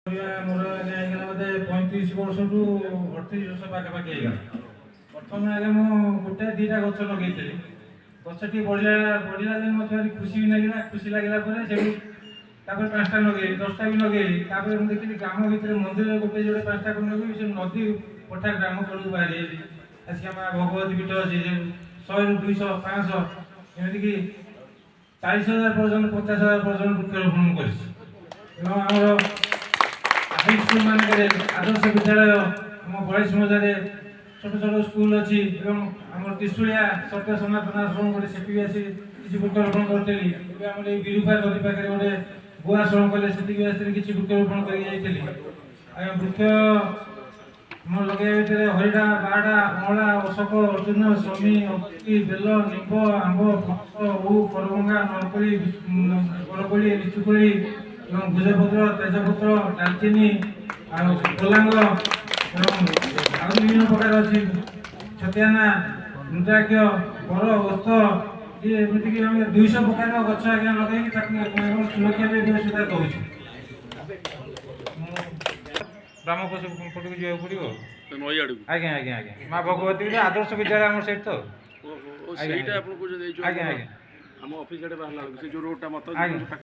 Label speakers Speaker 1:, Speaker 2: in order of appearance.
Speaker 1: मोर आगे बोधे 35 वर्ष टू 38 वर्ष पाखापाखि होगा प्रथम आगे मुझे गोटे दीटा गच लगे गचटी बढ़ला दिन मत खुशी भी लगे खुशी लगे पांचटा लगे 10टा भी लगे देखिए ग्राम भितर मंदिर गोटे जोड़े 5टा को लगे से नदी पठा ग्राम तलू बाहरी आसिक भगवती पीठ अच्छी 100 ରୁ 200 500 एमतीक 40,000 पर्यटन 50,000 पर्यटन वृक्षरोपण कर स्कूल मानक आदर्श विद्यालय आम बयास मजारे छोट छोट स्कूल अच्छी आम त्रिशूलिया सत्य सनातन आश्रम गोटे से भी आसी किसी वृक्षरोपण करी आम विरूपा नदी पाखे गोटे गोआश्रम कले से किसी वृक्षरोपण कर वृक्ष आम लगे भितर हरिड़ा बाड़ा अँला अशोक अर्जुन शमी अक्ति बेल निम्ब आंब पणस ऊ करभंगा नलकोली बरकोली लिचुकोली भुजपत्र तेजपत्र डालचीनी गोलांग विभिन्न प्रकार अच्छी छतियाना रुद्राक्ष बर ओस्थ ये एमतीक 200 प्रकार गच आज्ञा लगे सुरक्षा व्यवस्था करूँ ब्रह्मकोश पटक जावा पड़ो आज्ञा आज्ञा आज्ञा माँ भगवती आदर्श विद्यालय आम से तो
Speaker 2: आज्ञा आज्ञा
Speaker 1: आम
Speaker 2: ऑफिस आड़े बाहर से जो रोड टा मत